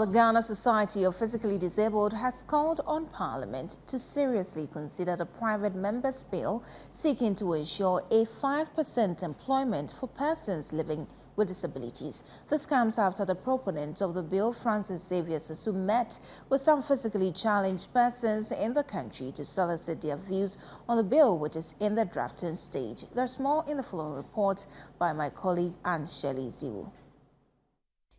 the Ghana Society of Physically Disabled has called on Parliament to seriously consider the private members' bill seeking to ensure a 5% employment for persons living with disabilities. This comes after the proponent of the bill, Francis Xavier Susu, met with some physically challenged persons in the country to solicit their views on the bill, which is in the drafting stage. There's more in the following report by my colleague Anne Shelley Ziwu.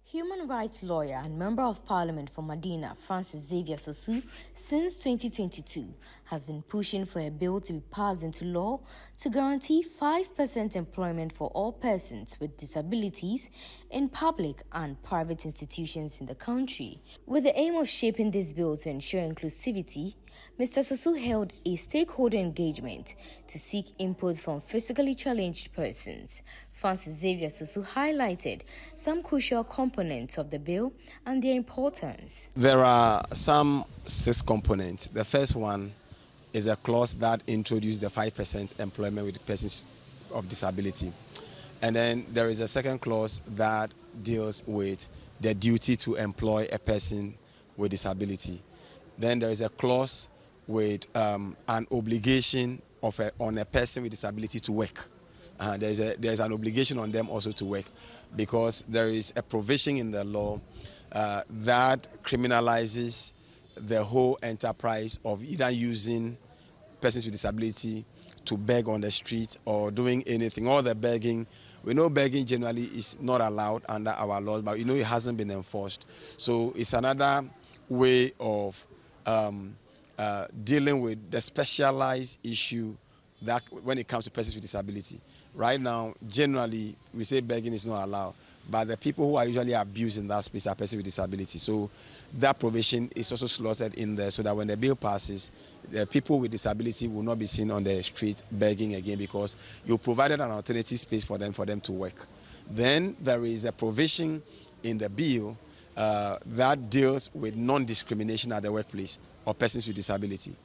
Human rights lawyer and member of parliament for Medina, Francis Xavier Susu, since 2022, has been pushing for a bill to be passed into law to guarantee 5% employment for all persons with disabilities in public and private institutions in the country. With the aim of shaping this bill to ensure inclusivity, Mr. Susu held a stakeholder engagement to seek input from physically challenged persons. Francis Xavier Susu highlighted some crucial components of the bill and their importance. There are some 6 components. The first one is a clause that introduces the 5% employment with persons of disability. And then there is a second clause that deals with the duty to employ a person with disability. Then there is a clause with an obligation on a person with disability to work. There's an obligation on them also to work, because there is a provision in the law that criminalizes the whole enterprise of either using persons with disability to beg on the street or doing anything. All the begging, we know begging generally is not allowed under our laws, but we know it hasn't been enforced. So it's another way of dealing with the specialized issue that when it comes to persons with disability. Right now, generally, we say begging is not allowed, but the people who are usually abused in that space are persons with disability. So that provision is also slotted in there so that when the bill passes, the people with disability will not be seen on the street begging again, because you provided an alternative space for them to work. Then there is a provision in the bill that deals with non-discrimination at the workplace or persons with disability.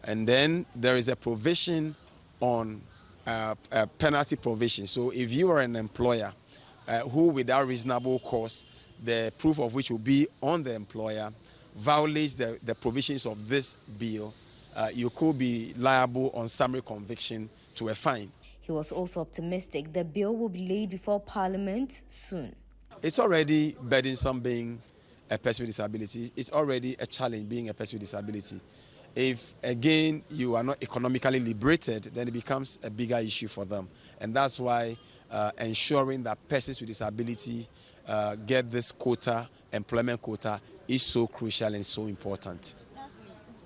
And then there is a provision on a penalty provision. So if you are an employer who, without reasonable cause, the proof of which will be on the employer, violates the provisions of this bill, you could be liable on summary conviction to a fine. He was also optimistic the bill will be laid before Parliament soon. It's already burdensome being a person with disability. It's already a challenge being a person with disability. If, again, you are not economically liberated, then it becomes a bigger issue for them. And that's why ensuring that persons with disability get this quota, employment quota, is so crucial and so important.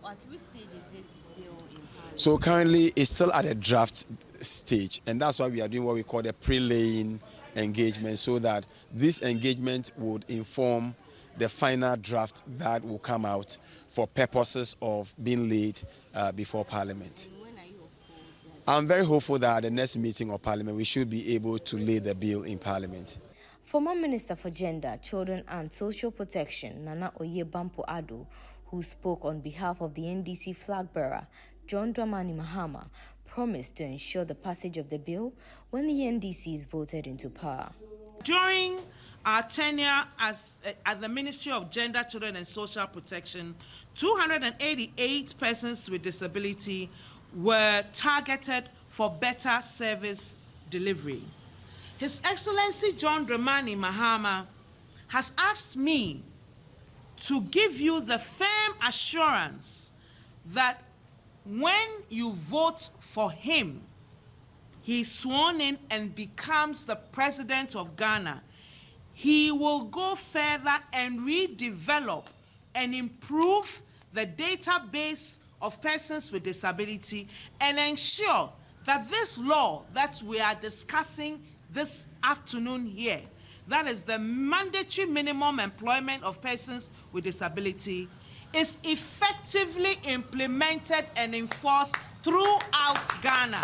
At which stage is this bill in Parliament? So currently, it's still at a draft stage, and that's why we are doing what we call the pre-laying engagement, so that this engagement would inform the final draft that will come out for purposes of being laid before Parliament. And when are you hopeful? I'm very hopeful that at the next meeting of Parliament, we should be able to lay the bill in Parliament. Former Minister for Gender, Children and Social Protection, Nana Oyebampo Addo, who spoke on behalf of the NDC flag bearer, John Dramani Mahama, promised to ensure the passage of the bill when the NDC is voted into power. During our tenure at the Ministry of Gender, Children and Social Protection, 288 persons with disability were targeted for better service delivery. His Excellency John Dramani Mahama has asked me to give you the firm assurance that when you vote for him, he's sworn in and becomes the President of Ghana, he will go further and redevelop and improve the database of persons with disability and ensure that this law that we are discussing this afternoon here, that is the mandatory minimum employment of persons with disability, is effectively implemented and enforced throughout Ghana.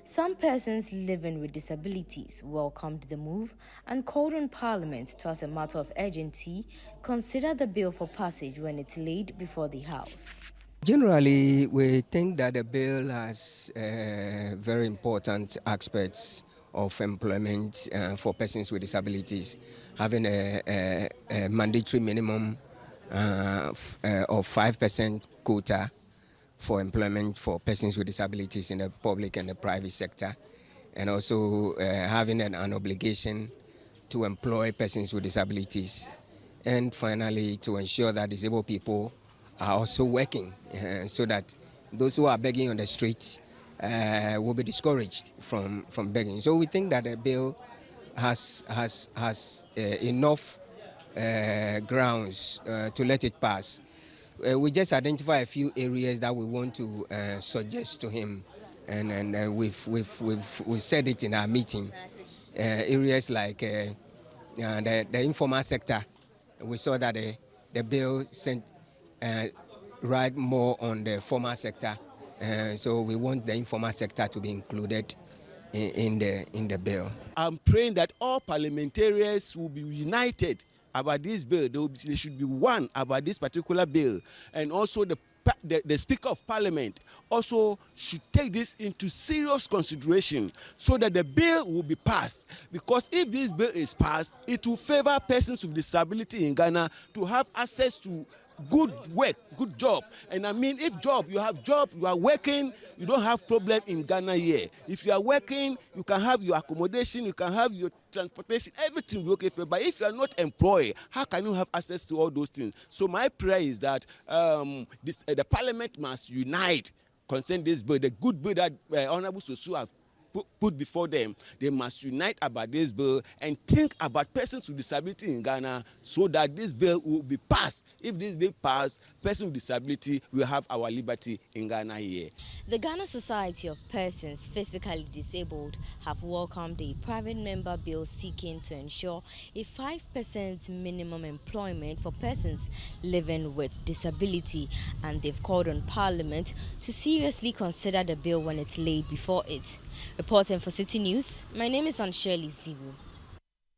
Some persons living with disabilities welcomed the move and called on Parliament to, as a matter of urgency, consider the bill for passage when it's laid before the House. Generally, we think that the bill has very important aspects of employment for persons with disabilities, having a mandatory minimum of 5% quota for employment for persons with disabilities in the public and the private sector, and also having an obligation to employ persons with disabilities, and finally to ensure that disabled people are also working so that those who are begging on the streets will be discouraged from begging. So we think that the bill has enough grounds to let it pass. We just identify a few areas that we want to suggest to him, and we've said it in our meeting. Areas like the informal sector. We saw that the bill sent right more on the formal sector, so we want the informal sector to be included in the bill. I'm praying that all parliamentarians will be united about this bill. They should be one about this particular bill, and also the Speaker of Parliament also should take this into serious consideration so that the bill will be passed. Because if this bill is passed, it will favor persons with disability in Ghana to have access to good work, good job. And I mean, if you have job, you are working, you don't have problem in Ghana here. If you are working, you can have your accommodation, you can have your transportation, everything will be okay for you. But if you are not employed, how can you have access to all those things? So my prayer is that the Parliament must unite concerning this bill, the good bill that Honorable Sosu have put before them. They must unite about this bill and think about persons with disability in Ghana so that this bill will be passed. If this bill passes, persons with disability will have our liberty in Ghana here. The Ghana Society of Persons Physically Disabled have welcomed a private member bill seeking to ensure a 5% minimum employment for persons living with disability, and they've called on Parliament to seriously consider the bill when it's laid before it. Reporting for Citi News, my name is Shirley Ziwu.